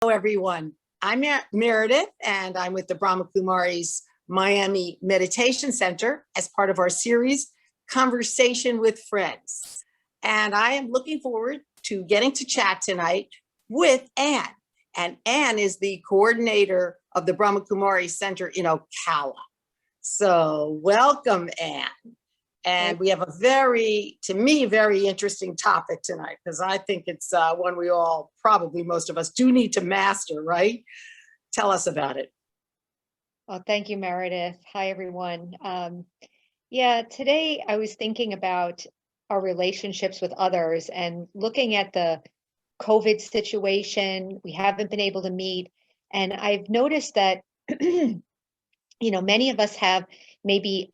Hello, everyone. I'm Meredith, and I'm with the Brahma Kumari's Miami Meditation Center as part of our series, Conversation with Friends. And I am looking forward to getting to chat tonight with Anne. And Anne is the coordinator of the Brahma Kumari Center in Ocala. So welcome, Anne. And we have a to me, very interesting topic tonight, because I think it's one we all, probably most of us, do need to master, right? Tell us about it. Well, thank you, Meredith. Hi, everyone. Today I was thinking about our relationships with others and looking at the COVID situation. We haven't been able to meet. And I've noticed that, many of us have maybe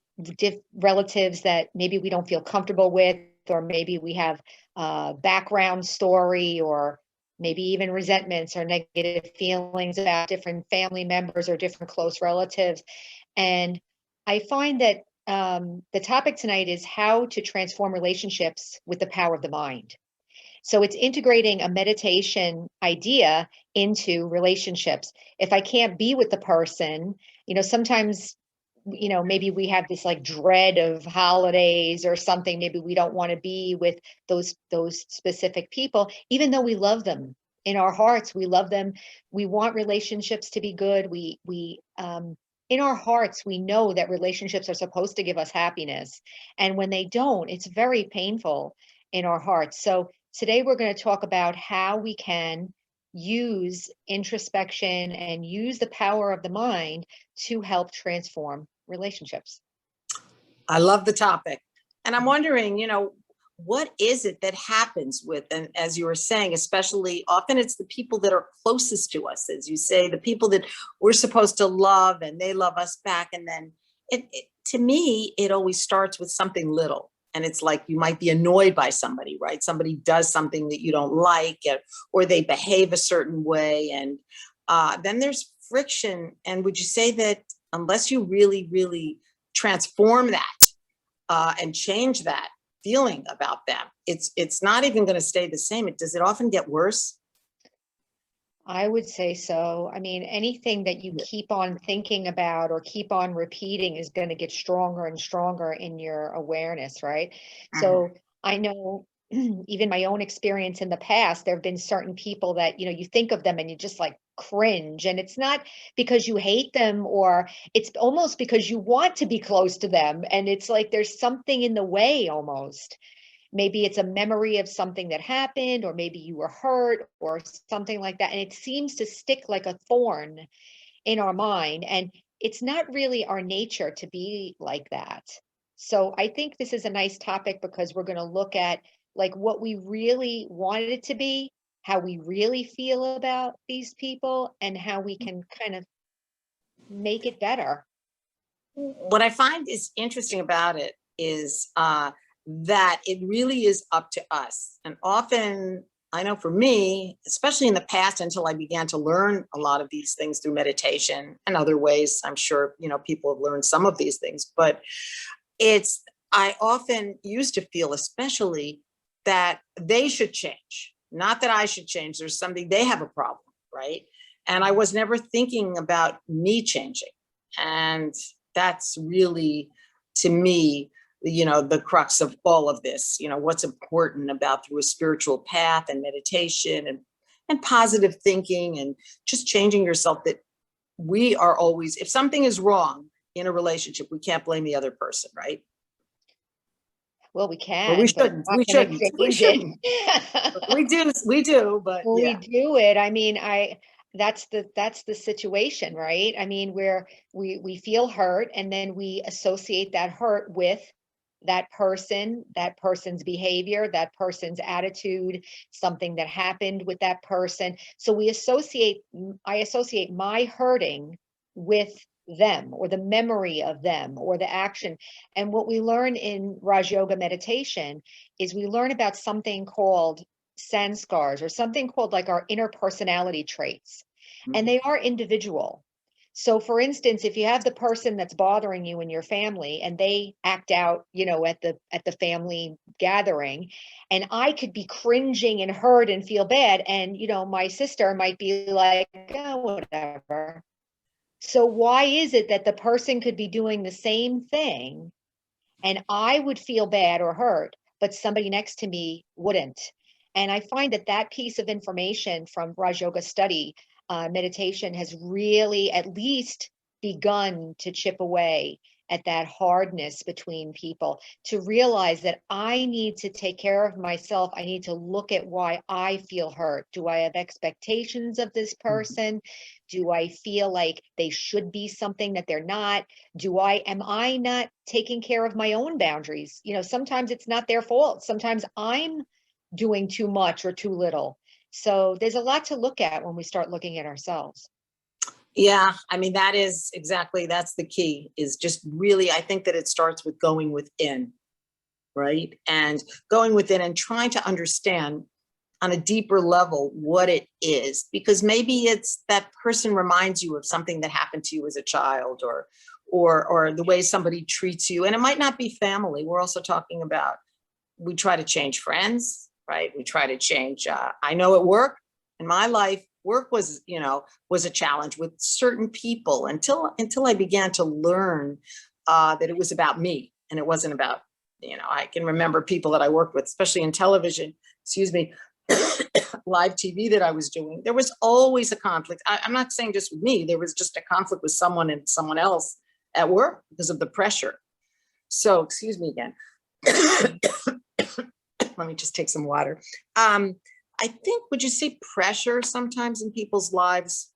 relatives that maybe we don't feel comfortable with, or maybe we have a background story, or maybe even resentments or negative feelings about different family members or different close relatives. And I find that the topic tonight is how to transform relationships with the power of the mind. So it's integrating a meditation idea into relationships. If I can't be with the person, sometimes maybe we have this like dread of holidays or something. Maybe we don't want to be with those specific people, even though we love them in our hearts. We love them. We want relationships to be good. We in our hearts, we know that relationships are supposed to give us happiness. And when they don't, it's very painful in our hearts. So today we're going to talk about how we can use introspection and use the power of the mind to help transform relationships. I love the topic. And I'm wondering, what is it that happens with, and as you were saying, especially often it's the people that are closest to us, as you say, the people that we're supposed to love and they love us back. And then to me, it always starts with something little. And it's like you might be annoyed by somebody, right? Somebody does something that you don't like, or they behave a certain way. And then there's friction. And would you say that unless you really, really transform that and change that feeling about them, it's not even going to stay the same? Does it often get worse? I would say so. I mean, anything that you keep on thinking about or keep on repeating is going to get stronger and stronger in your awareness, right? So I know even my own experience in the past, there have been certain people that, you think of them and you just like cringe. And it's not because you hate them, or it's almost because you want to be close to them. And it's like there's something in the way almost. Maybe it's a memory of something that happened, or maybe you were hurt or something like that. And it seems to stick like a thorn in our mind. And it's not really our nature to be like that. So I think this is a nice topic because we're going to look at like what we really wanted it to be, how we really feel about these people, and how we can kind of make it better. What I find is interesting about it is that it really is up to us. And often, I know for me, especially in the past, until I began to learn a lot of these things through meditation and other ways, I'm sure, people have learned some of these things, but I often used to feel especially that they should change, not that I should change. There's something, they have a problem, right? And I was never thinking about me changing. And that's really, to me, the crux of all of this, what's important about through a spiritual path and meditation and positive thinking and just changing yourself, that we are always, if something is wrong in a relationship, we can't blame the other person, right? Well, we can. Well, we shouldn't. We shouldn't. We do, but well, yeah. We do it. I mean, that's the situation, right? I mean, where we feel hurt, and then we associate that hurt with that person's behavior, that person's attitude, something that happened with that person. So I associate my hurting with them, or the memory of them, or the action. And what we learn in Raj Yoga meditation is we learn about something called sanskars, or something called like our inner personality traits. And they are individual. So for instance, if you have the person that's bothering you in your family and they act out, at the family gathering, and I could be cringing and hurt and feel bad, and my sister might be like, oh, whatever. So why is it that the person could be doing the same thing and I would feel bad or hurt, but somebody next to me wouldn't? And I find that that piece of information from Raj Yoga study, meditation, has really at least begun to chip away at that hardness between people, to realize that I need to take care of myself. I need to look at why I feel hurt. Do I have expectations of this person? Do I feel like they should be something that they're not? Am I not taking care of my own boundaries? Sometimes it's not their fault. Sometimes I'm doing too much or too little. So there's a lot to look at when we start looking at ourselves. Yeah, I mean, that's the key, is just really, I think that it starts with going within, right? And going within and trying to understand on a deeper level what it is, because maybe it's that person reminds you of something that happened to you as a child, or the way somebody treats you. And it might not be family. We're also talking about, we try to change friends, right? We try to change, I know at work, in my life, work was a challenge with certain people until I began to learn that it was about me, and it wasn't about, I can remember people that I worked with, especially in television, live TV that I was doing. There was always a conflict. I'm not saying just with me, there was just a conflict with someone and someone else at work because of the pressure. So, excuse me again. Let me just take some water. I think, would you say pressure sometimes in people's lives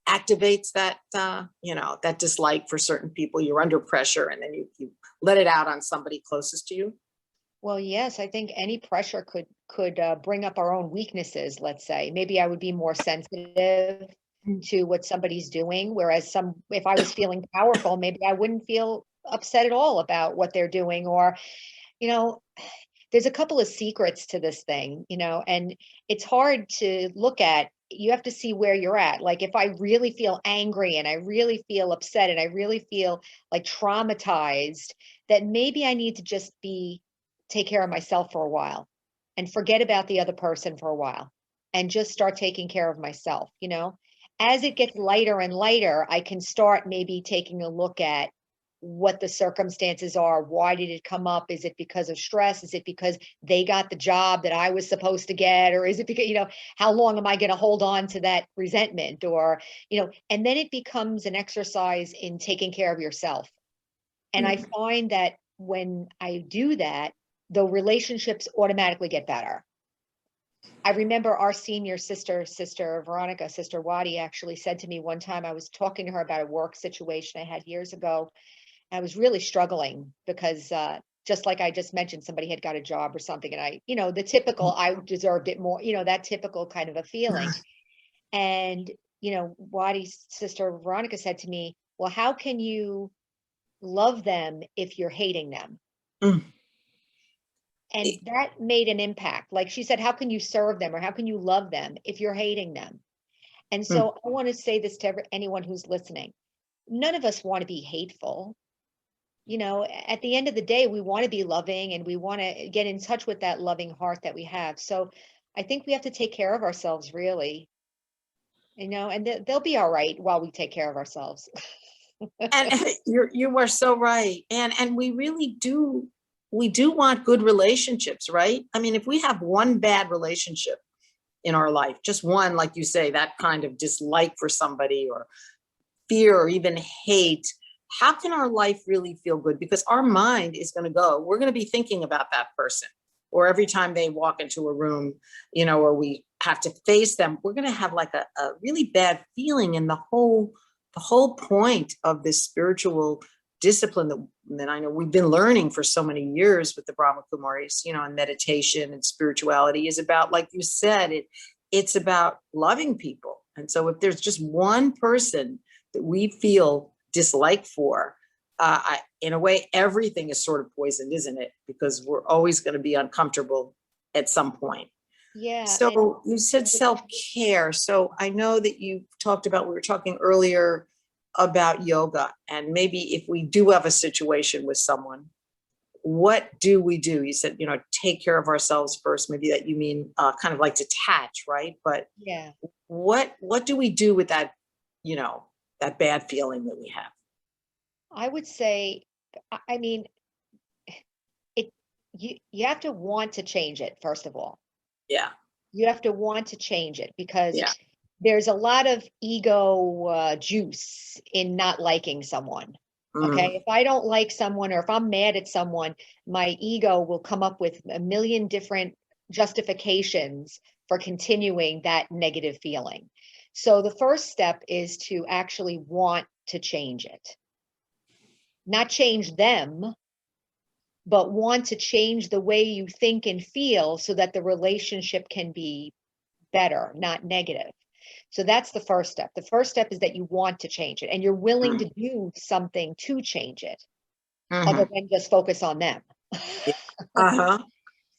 activates that, that dislike for certain people? You're under pressure and then you let it out on somebody closest to you. Well, yes, I think any pressure could bring up our own weaknesses. Let's say maybe I would be more sensitive to what somebody's doing, whereas if I was feeling powerful, maybe I wouldn't feel upset at all about what they're doing. Or, there's a couple of secrets to this thing, and it's hard to look at. You have to see where you're at. Like if I really feel angry and I really feel upset and I really feel like traumatized, that maybe I need to just take care of myself for a while and forget about the other person for a while and just start taking care of myself. As it gets lighter and lighter, I can start maybe taking a look at what the circumstances are. Why did it come up? Is it because of stress? Is it because they got the job that I was supposed to get? Or is it because, how long am I going to hold on to that resentment? Or, and then it becomes an exercise in taking care of yourself. And I find that when I do that, the relationships automatically get better. I remember our senior sister Veronica, Sister Wadi, actually said to me one time, I was talking to her about a work situation I had years ago. I was really struggling because just like I just mentioned, somebody had got a job or something. And I, the typical, I deserved it more, that typical kind of a feeling. And, Wadi's sister Veronica said to me, well, how can you love them if you're hating them? And that made an impact. Like she said, how can you serve them or how can you love them if you're hating them? And so I want to say this to anyone who's listening. None of us want to be hateful. At the end of the day, we want to be loving and we want to get in touch with that loving heart that we have. So I think we have to take care of ourselves, really, and they'll be all right while we take care of ourselves. And you are so right. And we really do, we do want good relationships, right? I mean, if we have one bad relationship in our life, just one, like you say, that kind of dislike for somebody or fear or even hate, how can our life really feel good? Because our mind is going to go, we're going to be thinking about that person, or every time they walk into a room, or we have to face them, we're going to have like a really bad feeling. And the whole point of this spiritual discipline that I know we've been learning for so many years with the Brahma Kumaris, and meditation and spirituality is about, like you said, it's about loving people. And so if there's just one person that we feel dislike for, in a way, everything is sort of poisoned, isn't it? Because we're always going to be uncomfortable at some point. Yeah. So you said self-care. So I know that you talked about, we were talking earlier about yoga, and maybe if we do have a situation with someone, what do we do? You said, take care of ourselves first. Maybe that you mean kind of like detach, right? But Yeah. what do we do with that, that bad feeling that we have? I would say, I mean, it, you have to want to change it, first of all. Yeah. You have to want to change it because Yeah. there's a lot of ego juice in not liking someone. Okay. Mm, If I don't like someone or if I'm mad at someone, my ego will come up with a million different justifications for continuing that negative feeling. So the first step is to actually want to change it, not change them, but want to change the way you think and feel so that the relationship can be better, not negative. So that's the first step. The first step is that you want to change it and you're willing mm, to do something to change it other mhm. than just focus on them. Yeah. Uh-huh. So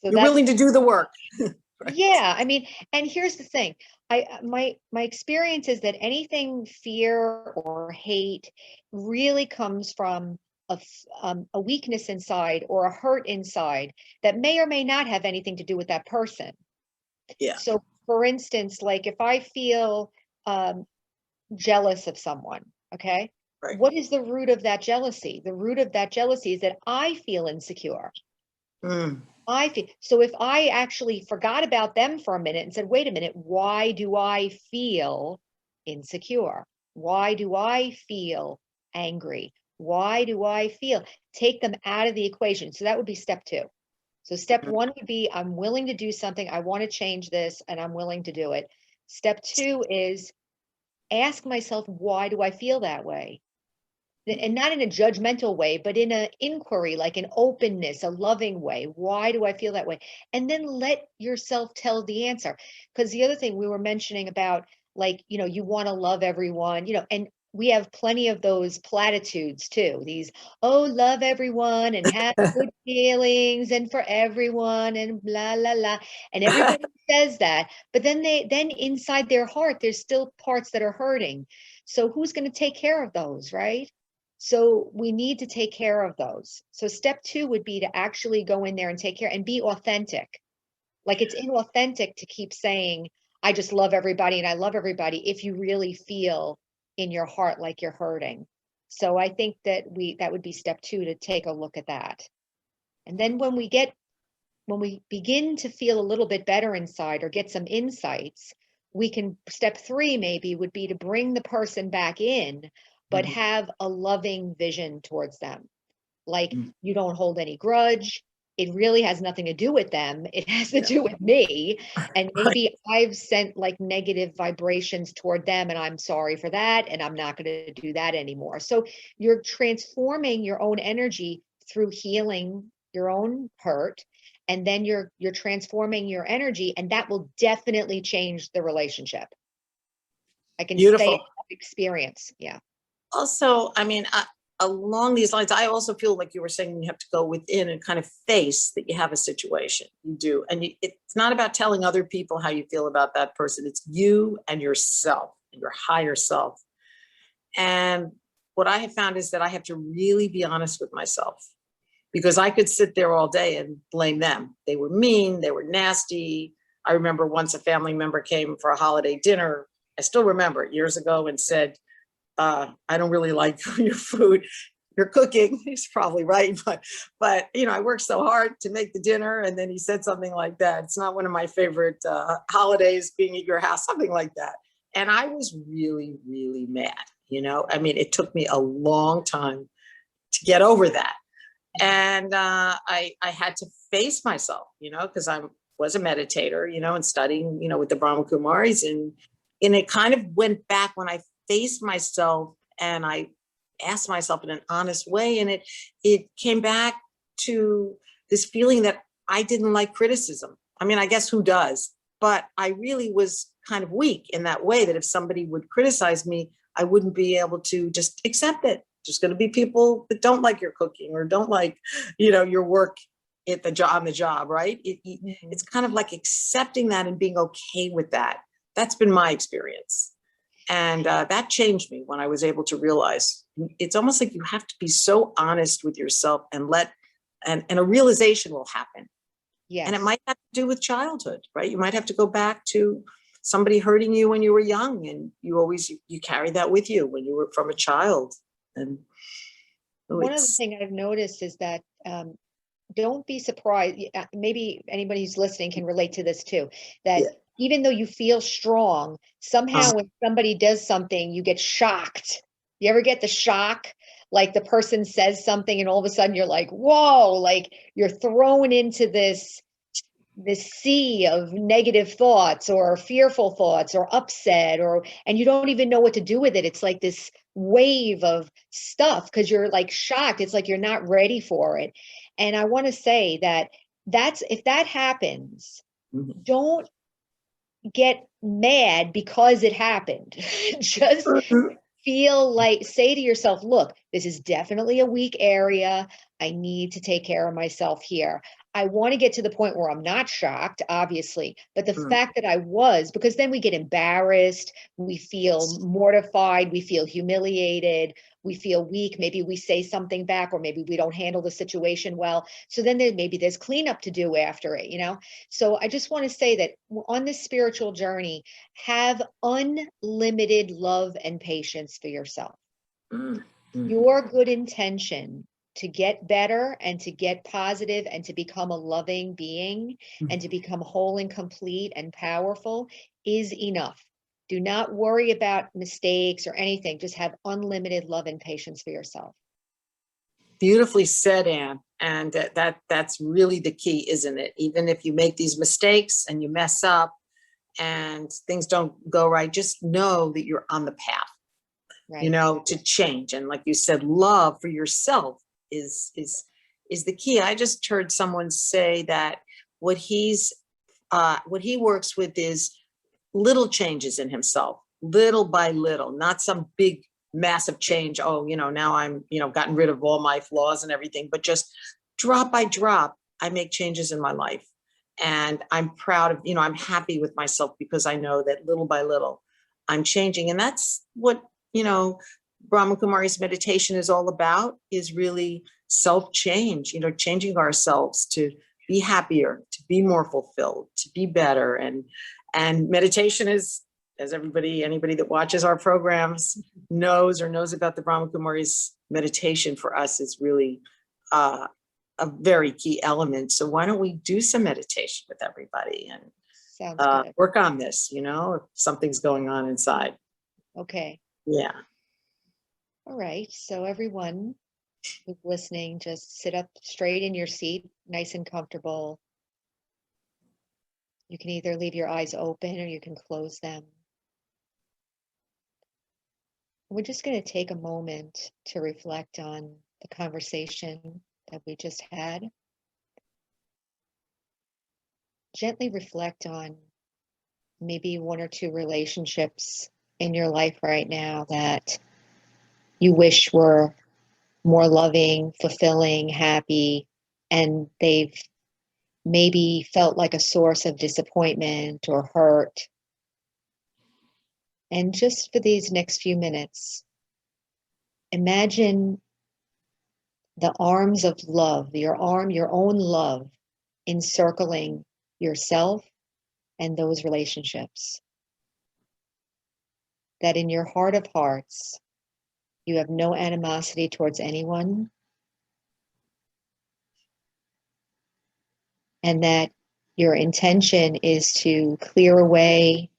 You're that's, willing to do the work. Right. yeah, I mean, and here's the thing. My experience is that anything fear or hate really comes from a weakness inside or a hurt inside that may or may not have anything to do with that person. Yeah. So for instance, like if I feel um, jealous of someone, okay, Right. what is the root of that jealousy? The root of that jealousy is that I feel insecure. Mm, I feel so if I actually forgot about them for a minute and said, wait a minute, why do I feel insecure? Why do I feel angry? Why do I feel? Take them out of the equation. So that would be step two. So step mm. one would be I'm willing to do something. I want to change this and I'm willing to do it. Step two is ask myself, why do I feel that way? And not in a judgmental way, but in an inquiry, like an openness, a loving way. Why do I feel that way? And then let yourself tell the answer. Because the other thing we were mentioning about, like, you want to love everyone, and we have plenty of those platitudes too. These, oh, love everyone and have good feelings and for everyone and blah, blah, blah. And everybody says that. But then inside their heart, there's still parts that are hurting. So who's going to take care of those, right? So we need to take care of those. So step two would be to actually go in there and take care and be authentic. Like it's inauthentic to keep saying, I just love everybody and I love everybody if you really feel in your heart like you're hurting. So I think that would be step two to take a look at that. And then when we begin to feel a little bit better inside or get some insights, we can, step three maybe would be to bring the person back in, but Mhm. have a loving vision towards them. Like Mm. you don't hold any grudge. It really has nothing to do with them. It has to Yeah. do with me. And Right. maybe I've sent like negative vibrations toward them and I'm sorry for that. And I'm not going to do that anymore. So you're transforming your own energy through healing your own hurt. And then you're transforming your energy and that will definitely change the relationship. I can say it Beautiful. from experience. Yeah. Also, I mean, along these lines, I also feel like you were saying you have to go within and kind of face that you have a situation. You do. And it's not about telling other people how you feel about that person. It's you and yourself, and your higher self. And what I have found is that I have to really be honest with myself because I could sit there all day and blame them. They were mean, they were nasty. I remember once a family member came for a holiday dinner. I still remember it years ago and said, I don't really like your food. You're cooking. He's probably right, but I worked so hard to make the dinner, and then he said something like that. It's not one of my favorite holidays being at your house, something like that. And I was really, really mad. I mean, it took me a long time to get over that, and I had to face myself, because I was a meditator, and studying, with the Brahma Kumaris, and it kind of went back when I faced myself and I asked myself in an honest way, and it came back to this feeling that I didn't like criticism. I mean, I guess who does? But I really was kind of weak in that way that if somebody would criticize me, I wouldn't be able to just accept it. There's going to be people that don't like your cooking or don't like, your work at the job, on the job, right? It's kind of like accepting that and being okay with that. That's been my experience. And that changed me when I was able to realize it's almost like you have to be so honest with yourself and and a realization will happen. Yes. And it might have to do with childhood, right? You might have to go back to somebody hurting you when you were young, and you carry that with you when you were from a child. And one of the things I've noticed is that don't be surprised. Maybe anybody who's listening can relate to this too, that even though you feel strong, somehow when somebody does something, you get shocked. You ever get the shock? Like the person says something and all of a sudden you're like, whoa, like you're thrown into this sea of negative thoughts or fearful thoughts or upset, and you don't even know what to do with it. It's like this wave of stuff because you're like shocked. It's like you're not ready for it. And I want to say that if that happens, don't get mad because it happened. Just feel like, say to yourself, look, this is definitely a weak area. I need to take care of myself here. I want to get to the point where I'm not shocked, obviously, but the fact that I was, because then we get embarrassed, we feel mortified, we feel humiliated, we feel weak. Maybe we say something back, or maybe we don't handle the situation well. So then maybe there's cleanup to do after it, So I just want to say that on this spiritual journey, have unlimited love and patience for yourself. Your good intention to get better and to get positive and to become a loving being and to become whole and complete and powerful is enough. Do not worry about mistakes or anything. Just have unlimited love and patience for yourself. Beautifully said, Anne. And that's really the key, isn't it? Even if you make these mistakes and you mess up and things don't go right, just know that you're on the path, right, to change. And like you said, love for yourself is the key. I just heard someone say that what he works with is little changes in himself, little by little, not some big massive change. Oh, now I'm, gotten rid of all my flaws and everything, but just drop by drop, I make changes in my life. And I'm proud of, I'm happy with myself because I know that little by little I'm changing. And that's what, Brahma Kumari's meditation is all about, is really self-change, changing ourselves to be happier, to be more fulfilled, to be better. And meditation is, as anybody that watches our programs knows about the Brahma Kumari's meditation, for us is really a very key element. So why don't we do some meditation with everybody and work on this, if something's going on inside. Okay. Yeah. All right. So everyone who's listening, just sit up straight in your seat, nice and comfortable. You can either leave your eyes open or you can close them. We're just going to take a moment to reflect on the conversation that we just had. Gently reflect on maybe one or two relationships in your life right now that you wish were more loving, fulfilling, happy, and they've maybe felt like a source of disappointment or hurt. And just for these next few minutes, imagine the arms of love, your own love, encircling yourself and those relationships. That in your heart of hearts, you have no animosity towards anyone, and that your intention is to clear away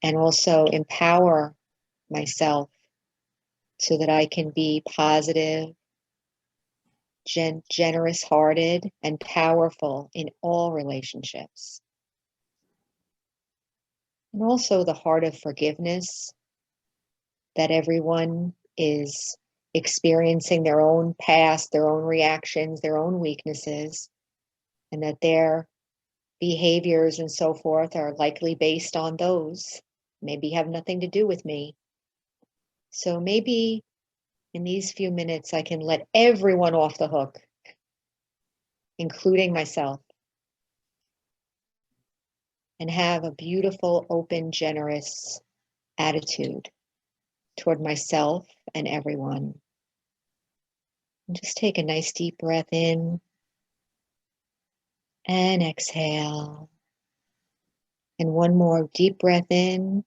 and also empower myself so that I can be positive, generous-hearted, and powerful in all relationships. And also the heart of forgiveness, that everyone is experiencing their own past, their own reactions, their own weaknesses, and that their behaviors and so forth are likely based on those, maybe have nothing to do with me. So maybe in these few minutes, I can let everyone off the hook, including myself, and have a beautiful, open, generous attitude toward myself and everyone. And just take a nice deep breath in and exhale. And one more deep breath in,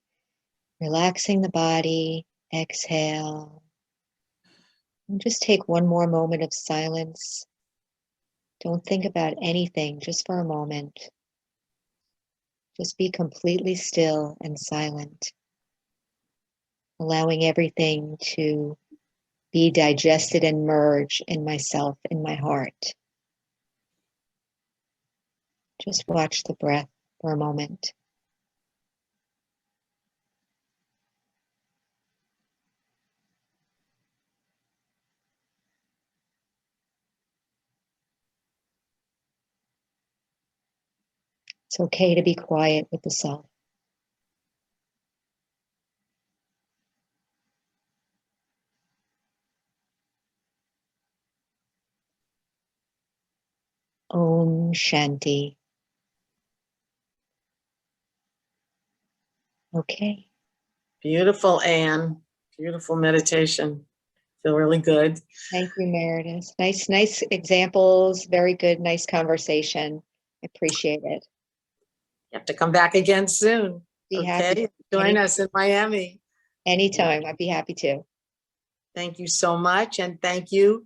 relaxing the body, exhale. And just take one more moment of silence. Don't think about anything, just for a moment. Just be completely still and silent, allowing everything to be digested and merge in myself, in my heart. Just watch the breath for a moment. It's okay to be quiet with the self. Om Shanti. Okay. Beautiful, Anne. Beautiful meditation. Feel really good. Thank you, Meredith. Nice examples. Very good, nice conversation. I appreciate it. You have to come back again soon. Be happy. Okay, join us in Miami. Anytime. I'd be happy to. Thank you so much. And thank you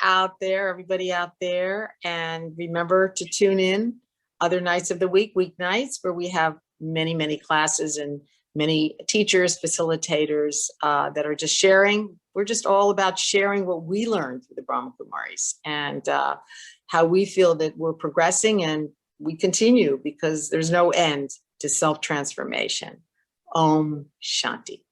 out there, everybody out there. And remember to tune in other nights of the week, weeknights, where we have many, many classes and many teachers, facilitators that are just sharing. We're just all about sharing what we learned through the Brahma Kumaris and how we feel that we're progressing and we continue because there's no end to self-transformation. Om Shanti.